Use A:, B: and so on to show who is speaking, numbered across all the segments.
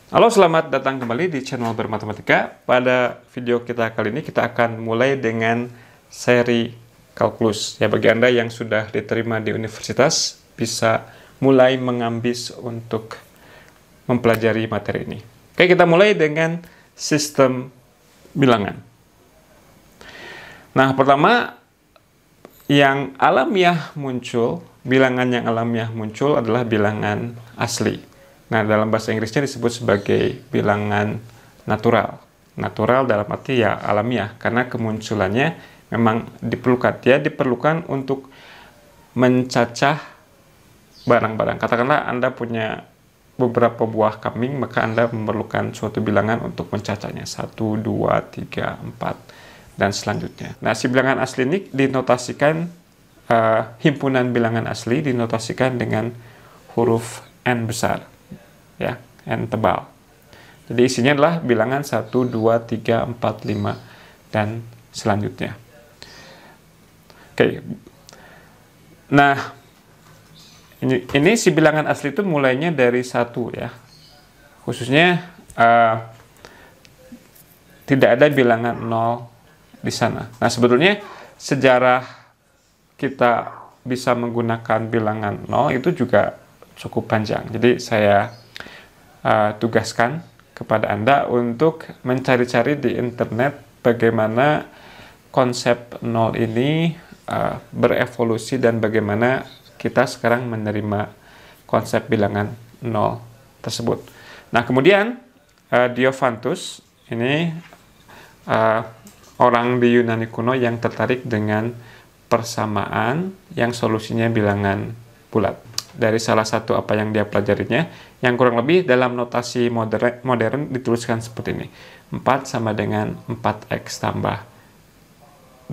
A: Halo, selamat datang kembali di channel Bermatematika. Pada video kita kali ini kita akan mulai dengan seri kalkulus. Ya, bagi Anda yang sudah diterima di universitas bisa mulai mengambis untuk mempelajari materi ini. Oke, kita mulai dengan sistem bilangan. Nah, pertama yang alamiah muncul, bilangan yang alamiah muncul adalah bilangan asli. Nah, dalam bahasa Inggrisnya disebut sebagai bilangan natural. Natural dalam arti ya alamiah, karena kemunculannya memang diperlukan. Dia diperlukan untuk mencacah barang-barang. Katakanlah Anda punya beberapa buah kambing, maka Anda memerlukan suatu bilangan untuk mencacahnya. 1, 2, 3, 4, dan selanjutnya. Nah, si bilangan asli ini dinotasikan, himpunan bilangan asli dinotasikan dengan huruf N besar. Ya, N tebal. Jadi isinya adalah bilangan 1, 2, 3, 4, 5, dan selanjutnya. Oke. Nah, ini si bilangan asli itu mulainya dari 1 ya. Khususnya tidak ada bilangan 0 di sana. Nah, sebetulnya sejarah kita bisa menggunakan bilangan 0 itu juga cukup panjang. Jadi saya tugaskan kepada Anda untuk mencari-cari di internet bagaimana konsep 0 ini berevolusi dan bagaimana kita sekarang menerima konsep bilangan 0 tersebut. Nah, kemudian Diophantus ini orang di Yunani kuno yang tertarik dengan persamaan yang solusinya bilangan bulat. Dari salah satu apa yang dia pelajarinya, yang kurang lebih dalam notasi modern dituliskan seperti ini. 4 sama dengan 4x tambah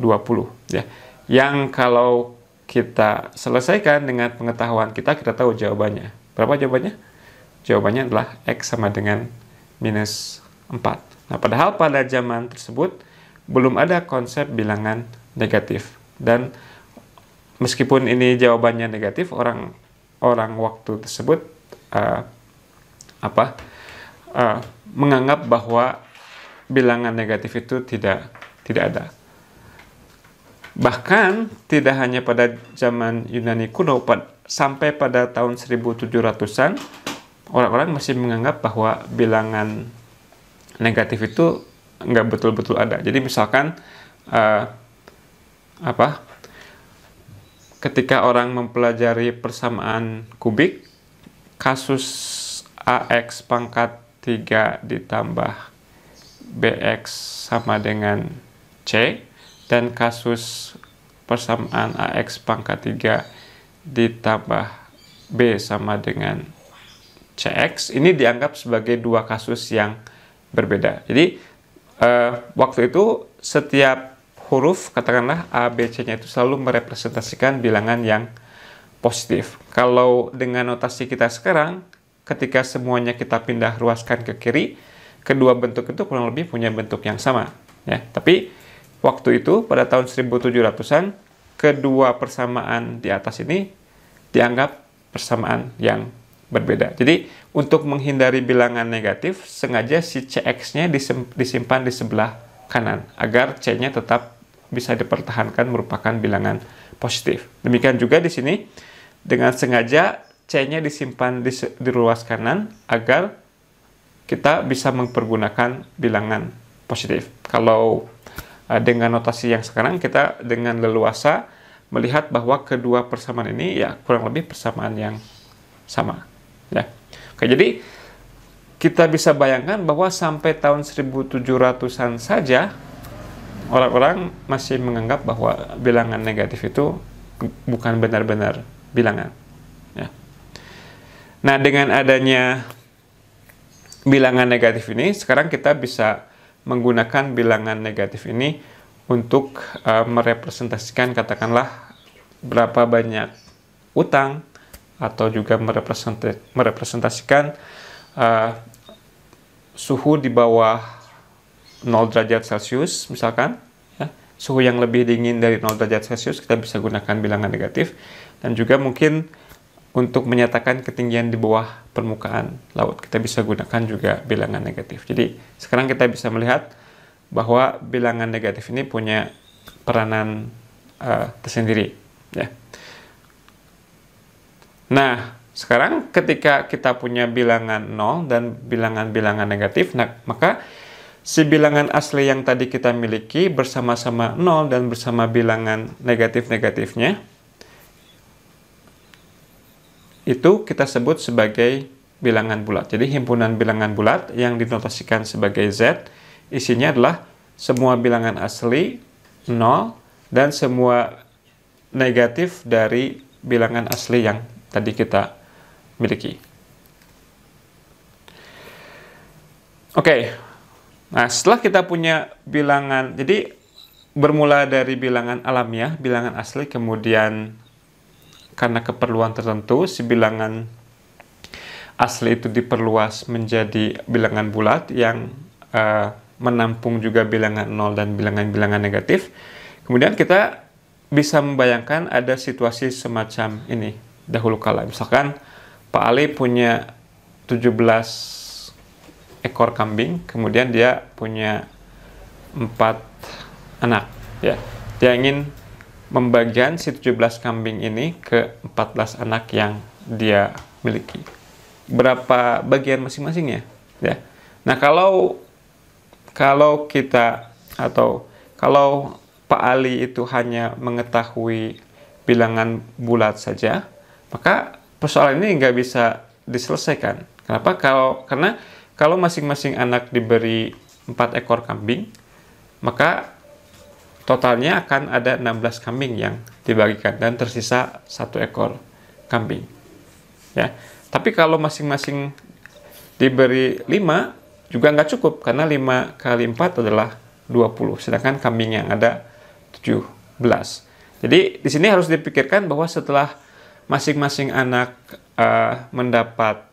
A: 20. Ya. Yang kalau kita selesaikan dengan pengetahuan kita tahu jawabannya. Berapa jawabannya? Jawabannya adalah x sama dengan minus 4. Nah, padahal pada zaman tersebut belum ada konsep bilangan negatif. Dan meskipun ini jawabannya negatif, orang waktu tersebut menganggap bahwa bilangan negatif itu tidak ada. Bahkan tidak hanya pada zaman Yunani kuno, sampai pada tahun 1700-an orang-orang masih menganggap bahwa bilangan negatif itu nggak betul-betul ada. Jadi misalkan ketika orang mempelajari persamaan kubik, kasus AX pangkat 3 ditambah BX sama dengan C, dan kasus persamaan AX pangkat 3 ditambah B sama dengan CX, ini dianggap sebagai dua kasus yang berbeda. Jadi, waktu itu setiap huruf, katakanlah A, B, C-nya itu selalu merepresentasikan bilangan yang positif. Kalau dengan notasi kita sekarang, ketika semuanya kita pindah ruaskan ke kiri, kedua bentuk itu kurang lebih punya bentuk yang sama. Ya. Tapi waktu itu, pada tahun 1700-an, kedua persamaan di atas ini dianggap persamaan yang berbeda. Jadi, untuk menghindari bilangan negatif, sengaja si CX-nya disimpan di sebelah kanan, agar C-nya tetap bisa dipertahankan merupakan bilangan positif. Demikian juga di sini, dengan sengaja C-nya disimpan di ruas kanan, agar kita bisa mempergunakan bilangan positif. Kalau dengan notasi yang sekarang, kita dengan leluasa melihat bahwa kedua persamaan ini ya kurang lebih persamaan yang sama. Ya. Oke, jadi kita bisa bayangkan bahwa sampai tahun 1700-an saja orang-orang masih menganggap bahwa bilangan negatif itu bukan benar-benar bilangan. Ya. Nah, dengan adanya bilangan negatif ini, sekarang kita bisa menggunakan bilangan negatif ini untuk merepresentasikan, katakanlah, berapa banyak utang, atau juga merepresentasikan suhu di bawah 0 derajat Celcius, misalkan. Ya, suhu yang lebih dingin dari 0 derajat Celcius, kita bisa gunakan bilangan negatif. Dan juga mungkin untuk menyatakan ketinggian di bawah permukaan laut. Kita bisa gunakan juga bilangan negatif. Jadi sekarang kita bisa melihat bahwa bilangan negatif ini punya peranan tersendiri, ya. Nah, sekarang ketika kita punya bilangan 0 dan bilangan-bilangan negatif, nah, maka si bilangan asli yang tadi kita miliki bersama-sama 0 dan bersama bilangan negatif-negatifnya, itu kita sebut sebagai bilangan bulat. Jadi himpunan bilangan bulat yang dinotasikan sebagai Z, isinya adalah semua bilangan asli 0 dan semua negatif dari bilangan asli yang tadi kita miliki. Oke. Nah, setelah kita punya bilangan, jadi bermula dari bilangan alamiah, bilangan asli, kemudian karena keperluan tertentu, si bilangan asli itu diperluas menjadi bilangan bulat yang menampung juga bilangan 0 dan bilangan-bilangan negatif. Kemudian kita bisa membayangkan ada situasi semacam ini dahulu kala. Misalkan Pak Ali punya 17 ekor kambing, kemudian dia punya 4 anak, ya. Dia ingin membagikan si 17 kambing ini ke 14 anak yang dia miliki. Berapa bagian masing-masingnya, ya. Nah, kalau kita atau kalau Pak Ali itu hanya mengetahui bilangan bulat saja, maka persoalan ini nggak bisa diselesaikan. Kenapa? Karena kalau masing-masing anak diberi 4 ekor kambing, maka totalnya akan ada 16 kambing yang dibagikan dan tersisa 1 ekor kambing. Ya. Tapi kalau masing-masing diberi 5, juga nggak cukup, karena 5 kali 4 adalah 20, sedangkan kambing yang ada 17. Jadi di sini harus dipikirkan bahwa setelah masing-masing anak mendapat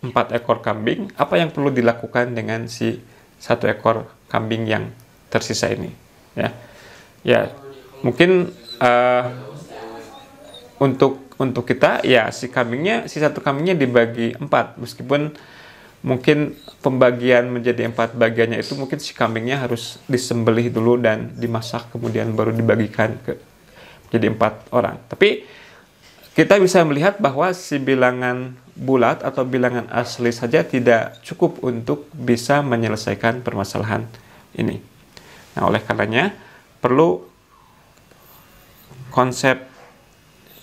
A: 4 ekor kambing, apa yang perlu dilakukan dengan si 1 ekor kambing yang tersisa ini, ya mungkin untuk kita, ya si 1 kambingnya dibagi 4, meskipun mungkin pembagian menjadi 4 bagiannya itu mungkin si kambingnya harus disembelih dulu dan dimasak, kemudian baru dibagikan jadi 4 orang. Tapi kita bisa melihat bahwa si bilangan bulat atau bilangan asli saja tidak cukup untuk bisa menyelesaikan permasalahan ini. Nah, oleh karenanya perlu konsep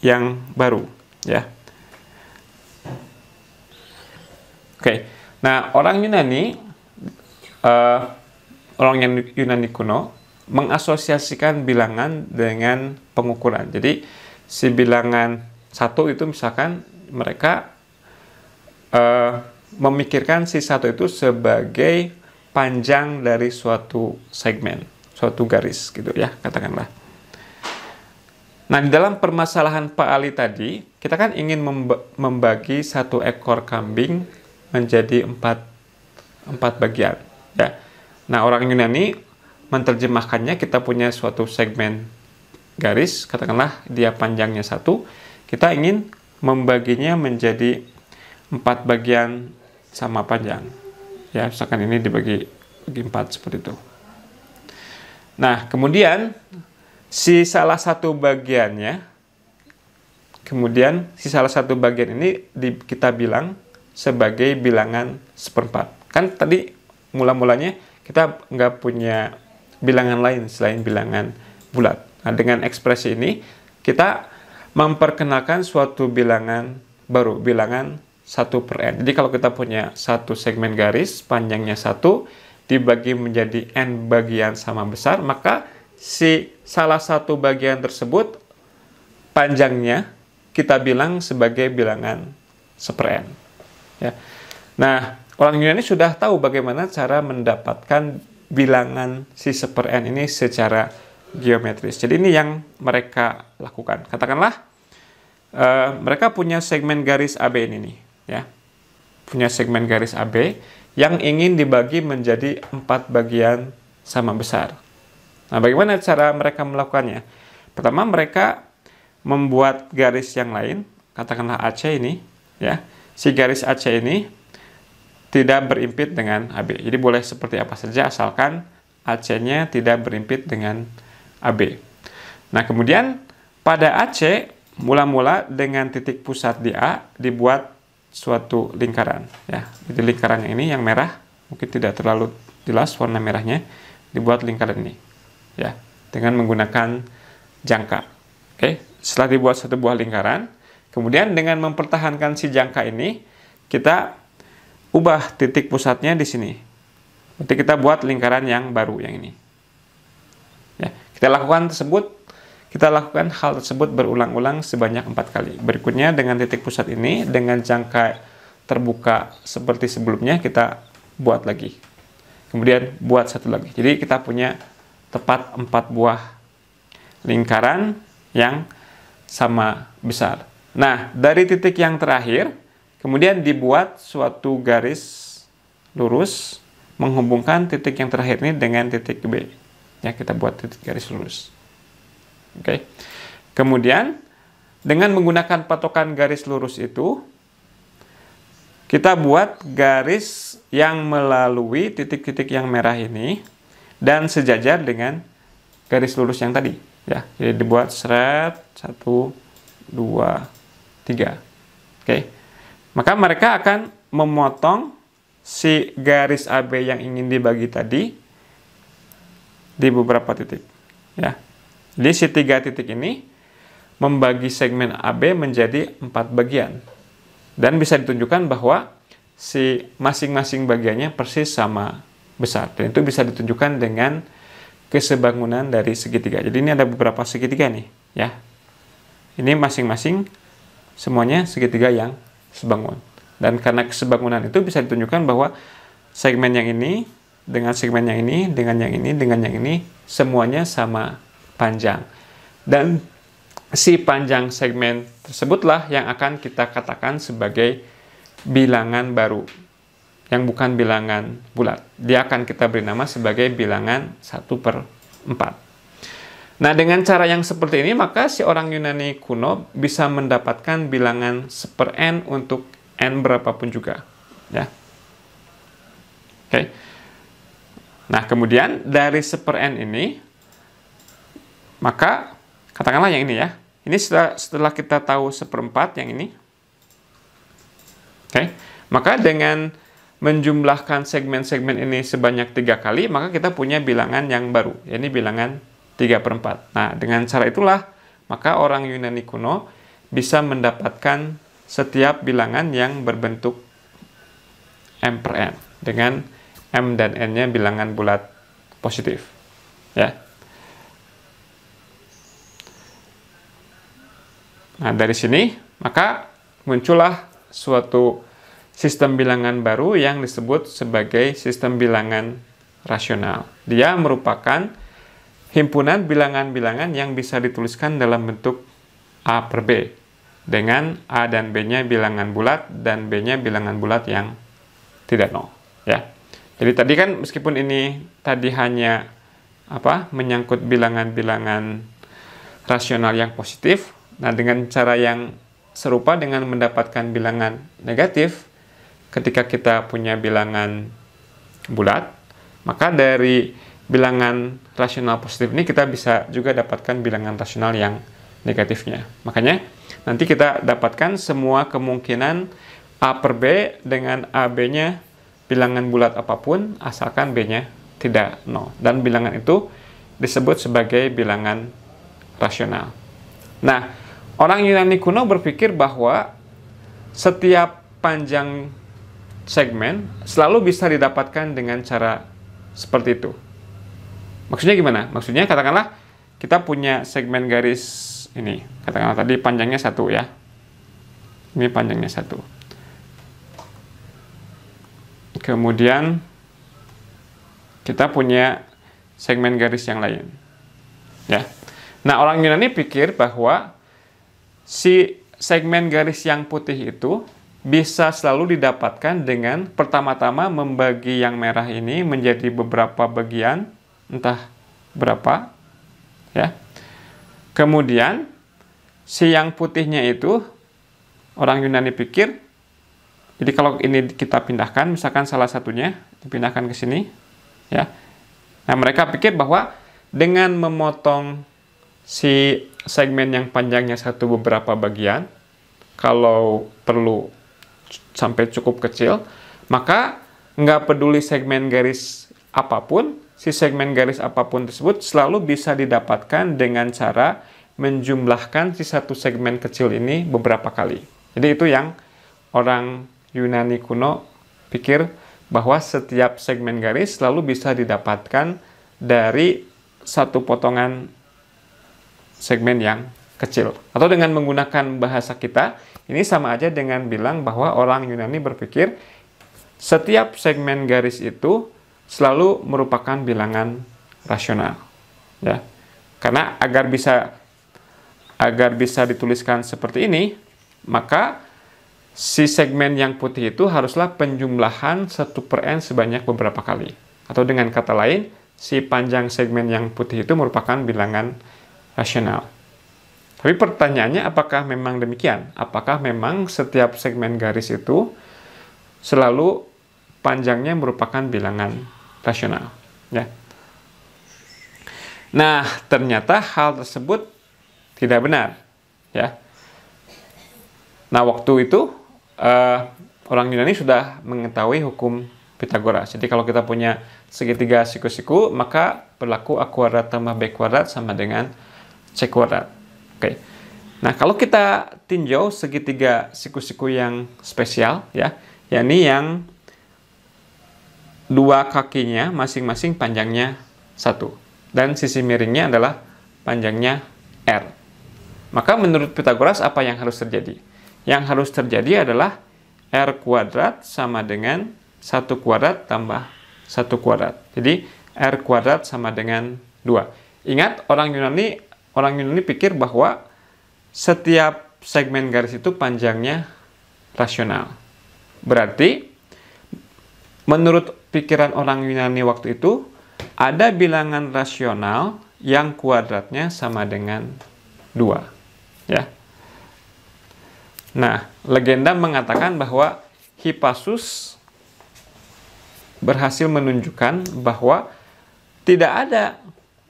A: yang baru, ya. Oke. Nah, orang Yunani kuno mengasosiasikan bilangan dengan pengukuran. Jadi si bilangan 1 itu misalkan mereka memikirkan si 1 itu sebagai panjang dari suatu segmen, suatu garis gitu, ya, katakanlah. Nah, di dalam permasalahan Pak Ali tadi, kita kan ingin membagi 1 ekor kambing menjadi 4 bagian, ya. Nah, orang Yunani menerjemahkannya, kita punya suatu segmen garis, katakanlah dia panjangnya 1, kita ingin membaginya menjadi 4 bagian sama panjang, ya. Misalkan ini dibagi 4 seperti itu. Nah, kemudian si salah satu bagian ini kita bilang sebagai bilangan 1/4. Kan tadi mula-mulanya kita nggak punya bilangan lain selain bilangan bulat. Nah, dengan ekspresi ini kita memperkenalkan suatu bilangan baru, bilangan 1/n. Jadi kalau kita punya satu segmen garis, panjangnya 1, dibagi menjadi n bagian sama besar, maka si salah satu bagian tersebut panjangnya kita bilang sebagai bilangan 1/n. Ya. Nah, orang Yunani sudah tahu bagaimana cara mendapatkan bilangan si 1/n ini secara geometris. Jadi ini yang mereka lakukan. Katakanlah mereka punya segmen garis AB ini nih, ya. Punya segmen garis AB yang ingin dibagi menjadi 4 bagian sama besar. Nah, bagaimana cara mereka melakukannya? Pertama, mereka membuat garis yang lain, katakanlah AC ini, ya. si garis AC ini tidak berimpit dengan AB. Jadi boleh seperti apa saja asalkan AC-nya tidak berimpit dengan AB. Nah, kemudian pada AC mula-mula dengan titik pusat di A dibuat suatu lingkaran ya. Jadi lingkaran yang ini yang merah, mungkin tidak terlalu jelas warna merahnya, dibuat lingkaran ini ya dengan menggunakan jangka. Oke, setelah dibuat satu buah lingkaran, kemudian dengan mempertahankan si jangka ini, kita ubah titik pusatnya di sini. Berarti kita buat lingkaran yang baru yang ini. Ya, kita lakukan hal tersebut berulang-ulang sebanyak 4 kali. Berikutnya dengan titik pusat ini dengan jangka terbuka seperti sebelumnya kita buat lagi. Kemudian buat satu lagi. Jadi kita punya tepat 4 buah lingkaran yang sama besar. Nah, dari titik yang terakhir kemudian dibuat suatu garis lurus menghubungkan titik yang terakhir ini dengan titik B. Ya, kita buat titik garis lurus. Oke. Kemudian dengan menggunakan patokan garis lurus itu kita buat garis yang melalui titik-titik yang merah ini dan sejajar dengan garis lurus yang tadi ya. Jadi dibuat seret 1 2 3. Oke. Maka mereka akan memotong si garis AB yang ingin dibagi tadi di beberapa titik ya. Jadi si 3 titik ini membagi segmen AB menjadi 4 bagian. Dan bisa ditunjukkan bahwa si masing-masing bagiannya persis sama besar. Dan itu bisa ditunjukkan dengan kesebangunan dari segitiga. Jadi ini ada beberapa segitiga nih ya. Ini masing-masing semuanya segitiga yang sebangun. Dan karena kesebangunan itu bisa ditunjukkan bahwa segmen yang ini dengan segmen yang ini, dengan yang ini, dengan yang ini semuanya sama panjang. Dan si panjang segmen tersebutlah yang akan kita katakan sebagai bilangan baru yang bukan bilangan bulat. Dia akan kita beri nama sebagai bilangan 1/4. Nah, dengan cara yang seperti ini maka si orang Yunani kuno bisa mendapatkan bilangan 1/n untuk n berapapun juga ya. Oke. Nah, kemudian dari 1/n ini maka katakanlah yang ini ya. Ini setelah kita tahu 1/4 yang ini. Oke. Maka dengan menjumlahkan segmen-segmen ini sebanyak 3 kali, maka kita punya bilangan yang baru. Ini bilangan 3/4. Nah, dengan cara itulah maka orang Yunani kuno bisa mendapatkan setiap bilangan yang berbentuk m/n dengan m dan n-nya bilangan bulat positif. Ya. Nah, dari sini maka muncullah suatu sistem bilangan baru yang disebut sebagai sistem bilangan rasional. Dia merupakan himpunan bilangan-bilangan yang bisa dituliskan dalam bentuk A per B dengan A dan B-nya bilangan bulat dan B-nya bilangan bulat yang tidak nol ya. Jadi tadi kan meskipun ini tadi hanya menyangkut bilangan-bilangan rasional yang positif, nah dengan cara yang serupa dengan mendapatkan bilangan negatif ketika kita punya bilangan bulat, maka dari bilangan rasional positif ini kita bisa juga dapatkan bilangan rasional yang negatifnya. Makanya nanti kita dapatkan semua kemungkinan A per B dengan AB-nya bilangan bulat apapun asalkan B-nya tidak 0. Dan bilangan itu disebut sebagai bilangan rasional. Nah, orang Yunani kuno berpikir bahwa setiap panjang segmen selalu bisa didapatkan dengan cara seperti itu. Maksudnya gimana? Maksudnya katakanlah kita punya segmen garis ini. Katakanlah tadi panjangnya 1 ya. Ini panjangnya 1. Kemudian kita punya segmen garis yang lain. Ya. Nah, orang Yunani pikir bahwa si segmen garis yang putih itu bisa selalu didapatkan dengan pertama-tama membagi yang merah ini menjadi beberapa bagian, entah berapa, ya. Kemudian si yang putihnya itu orang Yunani pikir Jadi kalau ini kita pindahkan, misalkan salah satunya dipindahkan ke sini, ya. Nah, mereka pikir bahwa dengan memotong si segmen yang panjangnya satu beberapa bagian, kalau perlu sampai cukup kecil, maka nggak peduli segmen garis apapun, si segmen garis apapun tersebut selalu bisa didapatkan dengan cara menjumlahkan si satu segmen kecil ini beberapa kali. Jadi itu yang orang Yunani kuno pikir, bahwa setiap segmen garis selalu bisa didapatkan dari satu potongan segmen yang kecil. Atau dengan menggunakan bahasa kita, ini sama aja dengan bilang bahwa orang Yunani berpikir setiap segmen garis itu selalu merupakan bilangan rasional. Ya. Karena agar bisa dituliskan seperti ini, maka si segmen yang putih itu haruslah penjumlahan 1/n sebanyak beberapa kali. Atau dengan kata lain, si panjang segmen yang putih itu merupakan bilangan rasional. Tapi pertanyaannya, apakah memang demikian? Apakah memang setiap segmen garis itu selalu panjangnya merupakan bilangan rasional? Ya. Nah, ternyata hal tersebut tidak benar. Ya. Nah, waktu itu orang Yunani sudah mengetahui hukum Pitagoras. Jadi kalau kita punya segitiga siku-siku, maka berlaku A kuadrat tambah B kuadrat sama dengan C kuadrat. Oke. Nah, kalau kita tinjau segitiga siku-siku yang spesial, ya, yakni yang dua kakinya masing-masing panjangnya 1 dan sisi miringnya adalah panjangnya R. Maka menurut Pitagoras apa yang harus terjadi? Yang harus terjadi adalah R kuadrat sama dengan 1 kuadrat tambah 1 kuadrat. Jadi R kuadrat sama dengan 2. Ingat, orang Yunani pikir bahwa setiap segmen garis itu panjangnya rasional. Berarti menurut pikiran orang Yunani waktu itu, ada bilangan rasional yang kuadratnya sama dengan 2. Ya. Nah, legenda mengatakan bahwa Hippasus berhasil menunjukkan bahwa tidak ada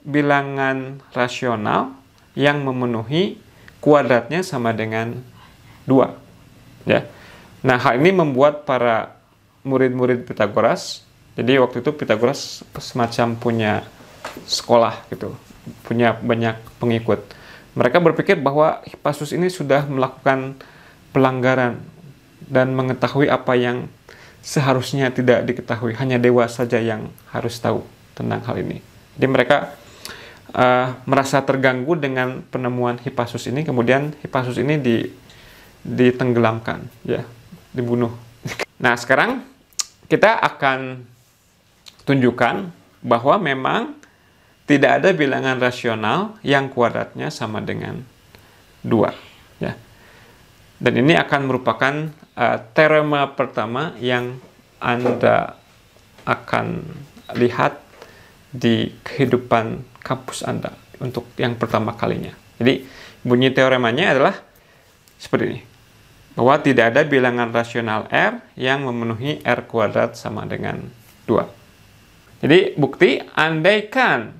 A: bilangan rasional yang memenuhi kuadratnya sama dengan 2. Ya. Nah, hal ini membuat para murid-murid Pitagoras, jadi waktu itu Pitagoras semacam punya sekolah gitu, punya banyak pengikut. Mereka berpikir bahwa Hippasus ini sudah melakukan pelanggaran dan mengetahui apa yang seharusnya tidak diketahui. Hanya dewa saja yang harus tahu tentang hal ini. Jadi mereka merasa terganggu dengan penemuan Hippasus ini. Kemudian Hippasus ini ditenggelamkan, ya, dibunuh. Nah, sekarang kita akan tunjukkan bahwa memang tidak ada bilangan rasional yang kuadratnya sama dengan 2. Ya. Dan ini akan merupakan teorema pertama yang Anda akan lihat di kehidupan kampus Anda untuk yang pertama kalinya. Jadi bunyi teoremanya adalah seperti ini. Bahwa tidak ada bilangan rasional R yang memenuhi R kuadrat sama dengan 2. Jadi bukti, andaikan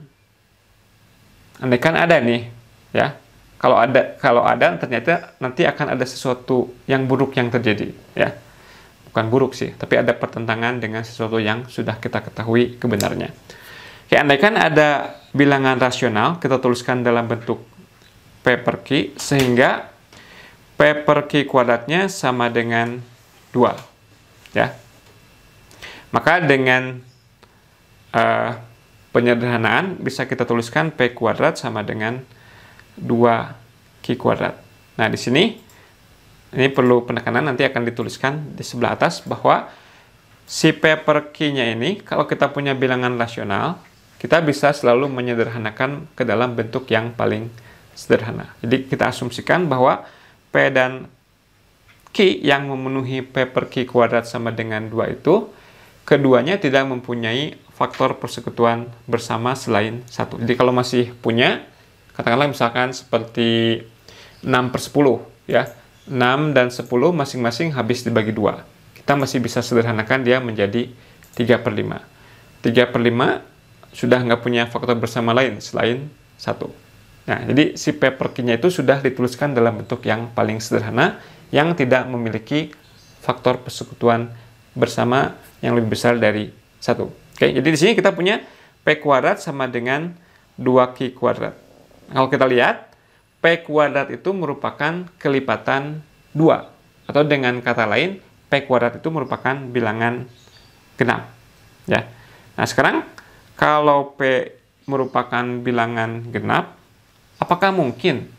A: ada nih, ya. Kalau ada ternyata nanti akan ada sesuatu yang buruk yang terjadi, ya. Bukan buruk sih, tapi ada pertentangan dengan sesuatu yang sudah kita ketahui kebenarannya. Oke, andaikan ada bilangan rasional, kita tuliskan dalam bentuk P per Q, sehingga P per Q kuadratnya sama dengan 2, ya. Maka dengan penyederhanaan bisa kita tuliskan P kuadrat sama dengan 2Q kuadrat. Nah, di sini ini perlu penekanan, nanti akan dituliskan di sebelah atas bahwa si P per Q-nya ini, kalau kita punya bilangan rasional, kita bisa selalu menyederhanakan ke dalam bentuk yang paling sederhana. Jadi kita asumsikan bahwa P dan Q yang memenuhi P per Q kuadrat sama dengan 2 itu, keduanya tidak mempunyai faktor persekutuan bersama selain 1. Jadi kalau masih punya, katakanlah misalkan seperti 6/10, ya. 6 dan 10 masing-masing habis dibagi 2. kita masih bisa sederhanakan dia menjadi 3/5. 3/5 sudah nggak punya faktor bersama lain selain 1. Nah, jadi si P per Q-nya itu sudah dituliskan dalam bentuk yang paling sederhana, yang tidak memiliki faktor persekutuan bersama yang lebih besar dari 1. Oke, jadi di sini kita punya P kuadrat sama dengan 2Q kuadrat. Kalau kita lihat, P kuadrat itu merupakan kelipatan 2. Atau dengan kata lain, P kuadrat itu merupakan bilangan genap. Ya. Nah, sekarang kalau P merupakan bilangan genap, apakah mungkin,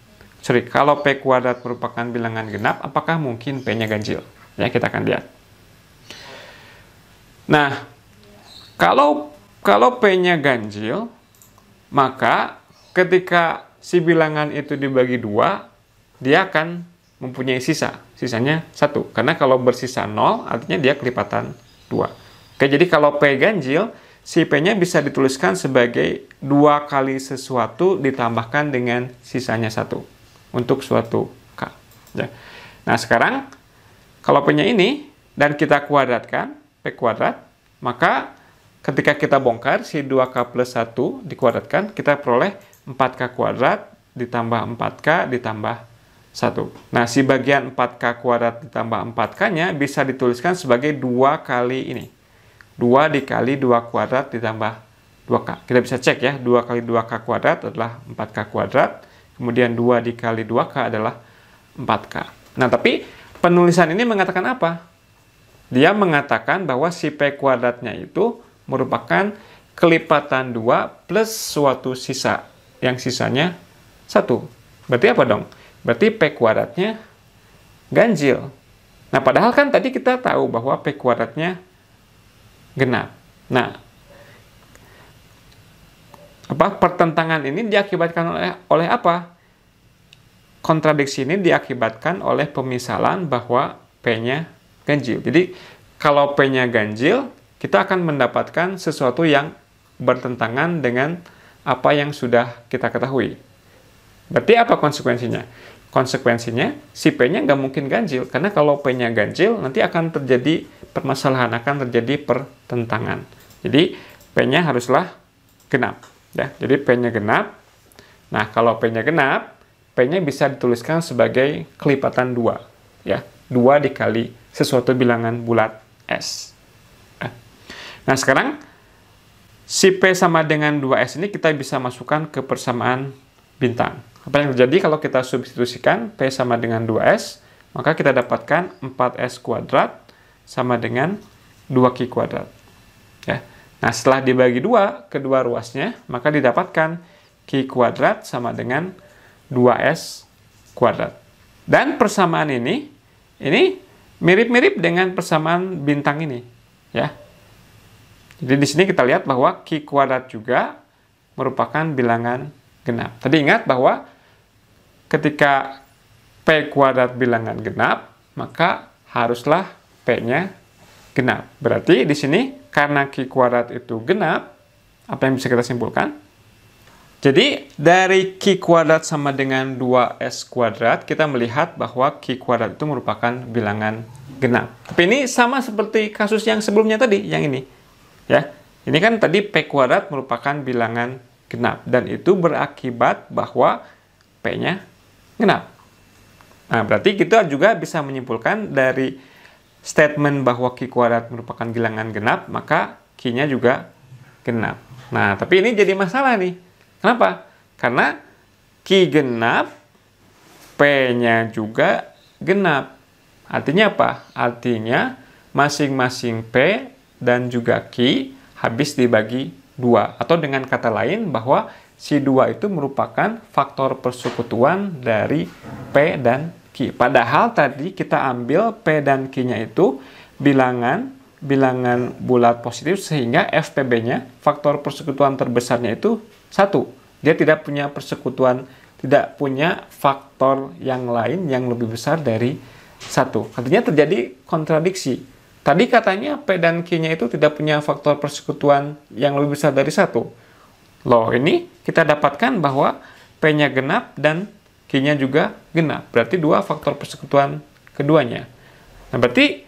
A: kalau P kuadrat merupakan bilangan genap, apakah mungkin P-nya ganjil? Ya, kita akan lihat. Nah, kalau P-nya ganjil, maka ketika si bilangan itu dibagi 2, dia akan mempunyai sisa. Sisanya 1. Karena kalau bersisa 0, artinya dia kelipatan 2. Oke, jadi kalau P ganjil, si P-nya bisa dituliskan sebagai 2 kali sesuatu ditambahkan dengan sisanya 1 untuk suatu K. Ya. Nah, sekarang kalau P-nya ini dan kita kuadratkan, P kuadrat, maka ketika kita bongkar si 2K plus 1 dikuadratkan, kita peroleh 4K kuadrat ditambah 4K ditambah 1. Nah, si bagian 4K kuadrat ditambah 4K-nya bisa dituliskan sebagai 2 kali ini. 2 dikali 2 kuadrat ditambah 2K. Kita bisa cek ya, 2 kali 2K kuadrat adalah 4K kuadrat. Kemudian 2 dikali 2K adalah 4K. Nah, tapi penulisan ini mengatakan apa? Dia mengatakan bahwa si P kuadratnya itu merupakan kelipatan 2 plus suatu sisa, yang sisanya 1. Berarti apa dong? Berarti P kuadratnya ganjil. Nah, padahal kan tadi kita tahu bahwa P kuadratnya genap. Nah, pertentangan ini diakibatkan oleh apa? Kontradiksi ini diakibatkan oleh pemisalan bahwa P-nya ganjil. Jadi, kalau P-nya ganjil, kita akan mendapatkan sesuatu yang bertentangan dengan apa yang sudah kita ketahui. Berarti apa konsekuensinya? Konsekuensinya, si P-nya nggak mungkin ganjil. Karena kalau P-nya ganjil, nanti akan terjadi permasalahan, akan terjadi pertentangan. Jadi, P-nya haruslah genap. Ya, jadi P-nya genap. Nah, kalau P-nya genap, P-nya bisa dituliskan sebagai kelipatan 2. Ya, 2 dikali sesuatu bilangan bulat S. Nah, sekarang si P sama dengan 2S ini kita bisa masukkan ke persamaan bintang. Apa yang terjadi kalau kita substitusikan P sama dengan 2S, maka kita dapatkan 4S kuadrat sama dengan 2Q kuadrat. Ya. Nah, setelah dibagi 2, kedua ruasnya, maka didapatkan Q kuadrat sama dengan 2S kuadrat. Dan persamaan ini mirip-mirip dengan persamaan bintang ini. Ya. Jadi di sini kita lihat bahwa Q kuadrat juga merupakan bilangan genap. Tadi ingat bahwa ketika P kuadrat bilangan genap, maka haruslah P-nya genap. Berarti di sini karena Q kuadrat itu genap, apa yang bisa kita simpulkan? Jadi dari Q kuadrat sama dengan 2S kuadrat, kita melihat bahwa Q kuadrat itu merupakan bilangan genap. Tapi ini sama seperti kasus yang sebelumnya tadi, yang ini. Ya, ini kan tadi P kuadrat merupakan bilangan genap, dan itu berakibat bahwa P-nya genap. Nah, berarti kita juga bisa menyimpulkan dari statement bahwa Q kuadrat merupakan bilangan genap, maka Q-nya juga genap. Nah, tapi ini jadi masalah nih. Kenapa? Karena Q genap, P-nya juga genap. Artinya apa? Artinya masing-masing P dan juga Q habis dibagi 2. Atau dengan kata lain bahwa si 2 itu merupakan faktor persekutuan dari P dan Q. Padahal tadi kita ambil P dan Q-nya itu bilangan bulat positif, sehingga FPB-nya, faktor persekutuan terbesarnya itu 1. Dia tidak punya persekutuan, tidak punya faktor yang lain yang lebih besar dari 1. Artinya terjadi kontradiksi. Tadi katanya P dan Q-nya itu tidak punya faktor persekutuan yang lebih besar dari 1. Loh, ini kita dapatkan bahwa P-nya genap dan Q-nya juga genap. Berarti 2 faktor persekutuan keduanya. Nah, berarti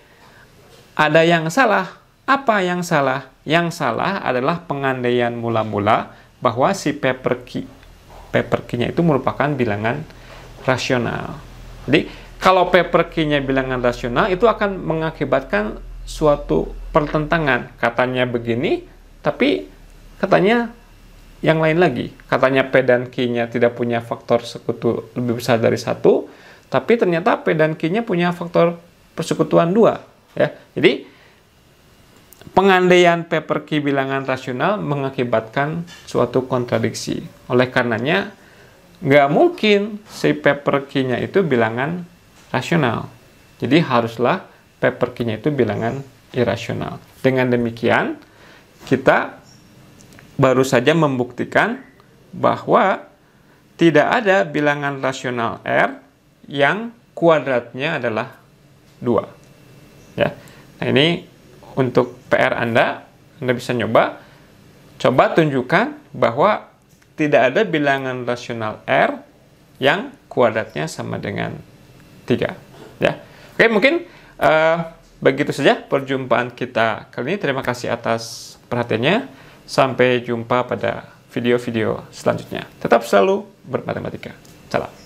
A: ada yang salah. Apa yang salah? Yang salah adalah pengandaian mula-mula bahwa si paper key-nya itu merupakan bilangan rasional. Jadi, kalau paper key-nya bilangan rasional, itu akan mengakibatkan suatu pertentangan. Katanya begini, tapi katanya yang lain lagi. Katanya P dan Q-nya tidak punya faktor sekutu lebih besar dari 1, tapi ternyata P dan Q-nya punya faktor persekutuan 2. Ya. Jadi, pengandaian P per Q bilangan rasional mengakibatkan suatu kontradiksi. Oleh karenanya, nggak mungkin si P per Q-nya itu bilangan rasional. Jadi, haruslah P per Q-nya itu bilangan irasional. Dengan demikian, kita baru saja membuktikan bahwa tidak ada bilangan rasional R yang kuadratnya adalah 2. Ya. Nah, ini untuk PR Anda bisa coba tunjukkan bahwa tidak ada bilangan rasional R yang kuadratnya sama dengan 3. Ya. Oke, mungkin begitu saja perjumpaan kita kali ini. Terima kasih atas perhatiannya. Sampai jumpa pada video-video selanjutnya. Tetap selalu bermatematika. Salam.